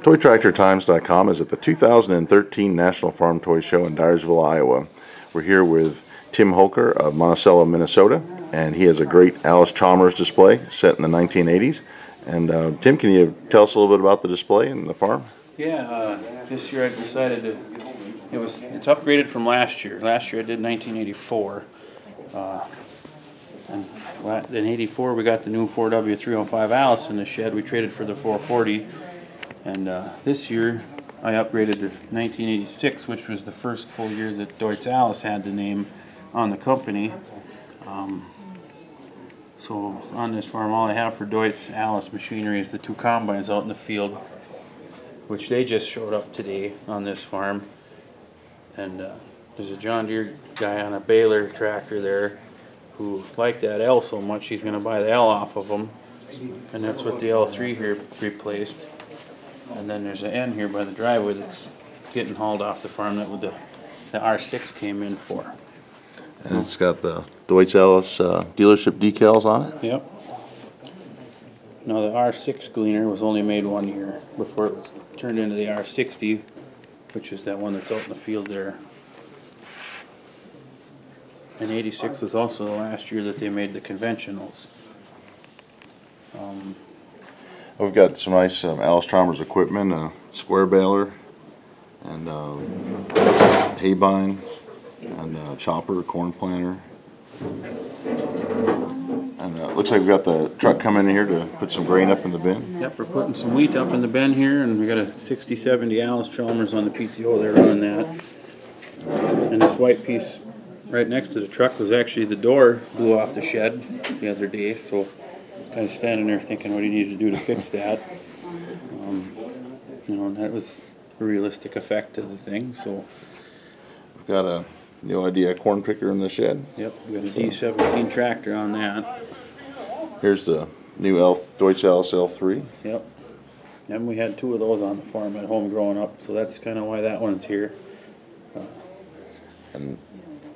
ToyTractorTimes.com is at the 2013 National Farm Toy Show in Dyersville, Iowa. We're here with Tim Holker of Monticello, Minnesota, and he has a great Allis-Chalmers display set in the 1980s. And Tim, can you tell us a little bit about the display and the farm? Yeah, this year I decided to, it's upgraded from last year. Last year I did 1984. And in 84 we got the new 4W305 Alice in the shed. We traded for the 440. And this year I upgraded to 1986, which was the first full year that Deutz Alice had the name on the company. So on this farm, all I have for Deutz Alice machinery is the two combines out in the field, which they just showed up today on this farm. And there's a John Deere guy on a baler tractor there who liked that L so much he's going to buy the L off of them, and that's what the L3 here replaced. And then there's an N here by the driveway that's getting hauled off the farm that the R6 came in for. And it's got the Deutz Alice dealership decals on it? Yep. Now the R6 gleaner was only made 1 year before it was turned into the R60, which is that one that's out in the field there. And 86 was also the last year that they made the conventionals. We've got some nice Allis-Chalmers equipment, a square baler, and hay bine, and a chopper, corn planter. And it looks like we've got the truck coming in here to put some grain up in the bin. Yep, we're putting some wheat up in the bin here, and we got a 6070 Allis-Chalmers on the PTO. They're running that. And this white piece right next to the truck was actually the door blew off the shed the other day, so kind of standing there thinking what he needs to do to fix that. You know, and that was a realistic effect to the thing. So we've got a new idea corn picker in the shed. Yep, we got a D17 tractor on that. Here's the new Deutz Alice L3. Yep, and we had 2 of those on the farm at home growing up, so that's kind of why that one's here. And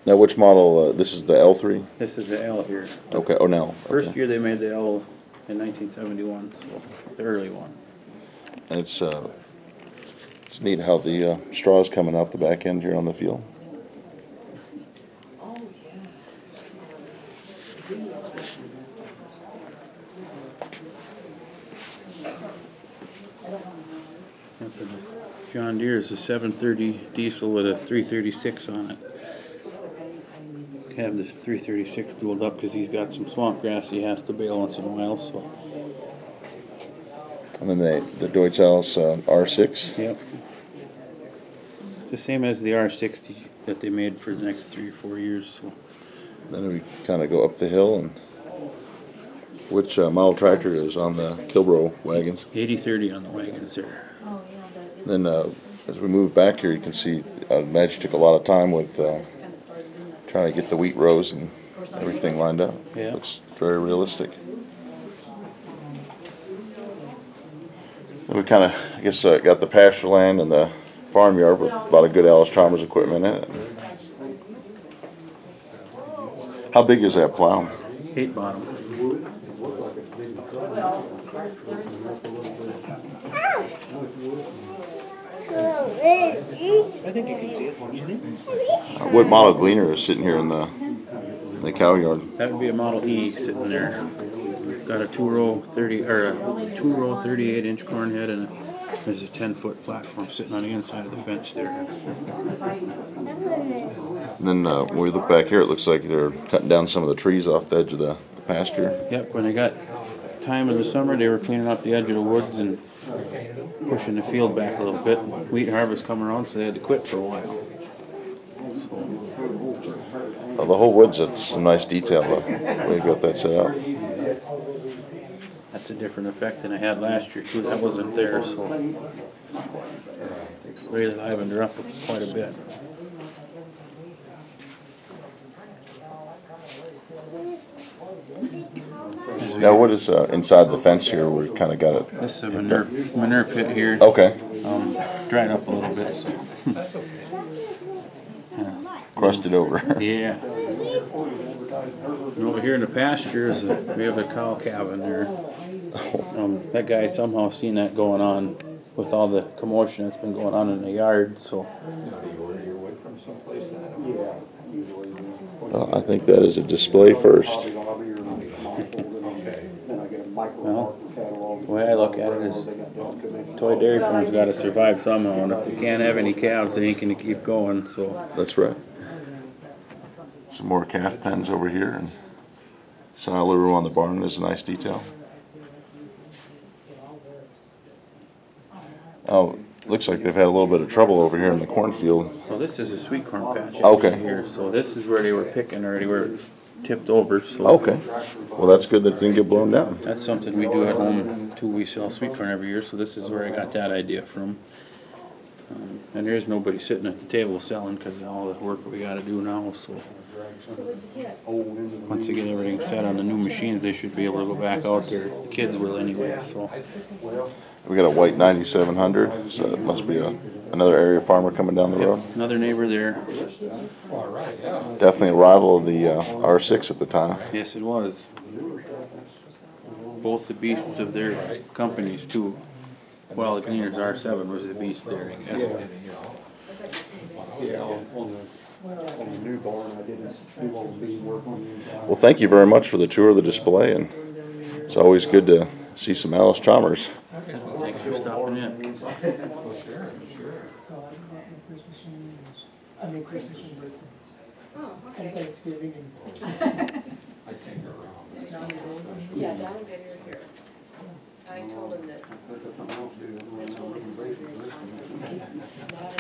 now, which model? This is the L3? This is the L here. Okay, oh, no. First year they made the L in 1971, so the early one. And it's neat how the straw's coming out the back end here on the field. John Deere is a 730 diesel with a 336 on it. Have the 336 dualed up because he's got some swamp grass he has to bale once in a while. So. And then the Deutz Alice R6. Yep. It's the same as the R60 that they made for the next 3 or 4 years. So. Then we kind of go up the hill. And which model tractor is on the Kilbro wagons? 8030 on the wagons there. Then as we move back here, you can see I imagine you took a lot of time with trying to get the wheat rows and everything lined up. Yeah. Looks very realistic. And we kind of, I guess, got the pasture land and the farmyard with a lot of good Allis-Chalmers equipment in it. How big is that plow? 8 bottom. I think you can see it. What model gleaner is sitting here in the cow yard? That would be a Model E sitting there. Got a 2-row 38-inch corn head, and there's a 10-foot platform sitting on the inside of the fence there. And then when we look back here, it looks like they're cutting down some of the trees off the edge of the pasture. Yep, when they got time in the summer, they were cleaning up the edge of the woods and pushing the field back a little bit. Wheat harvest coming around, so they had to quit for a while. Well, the whole woods, it's some nice detail. The way you got that set up. That's a different effect than I had last year too. That wasn't there, so really livened her up quite a bit. Now, what is inside the fence here? We've kind of got it. This is a manure pit here. Okay. Dried up a little bit. So. Crusted over. Yeah. And over here in the pastures, we have a cow calf in there. That guy somehow seen that going on with all the commotion that's been going on in the yard, so. Well, I think that is a display first. Well, the way I look at it is toy dairy farm's got to survive somehow, and if they can't have any calves, they ain't going to keep going, so. That's right. Some more calf pens over here, and silo room on the barn is a nice detail. Oh, looks like they've had a little bit of trouble over here in the cornfield. So this is a sweet corn patch. Okay. Here, so this is where they were picking already, where it tipped over, so. Okay. Well, that's good that it didn't get blown down. That's something we do at home too. We sell sweet corn every year, so this is where I got that idea from. And there's nobody sitting at the table selling because of all the work we got to do now. So once they get everything set on the new machines, they should be able to go back out there. The kids will anyway. So We got a white 9700, so it must be another area farmer coming down the road. another neighbor there. Definitely a rival of the R6 at the time. Yes, it was. Both the beasts of their companies too. Well, the Cleaners R7 was the beast there, I guess. Well, thank you very much for the tour of the display, and it's always good to see some Allis-Chalmers. Thanks for stopping in. Christmas and birthday. And Thanksgiving Yeah, Don will get here. I told him that this one is very, very awesome.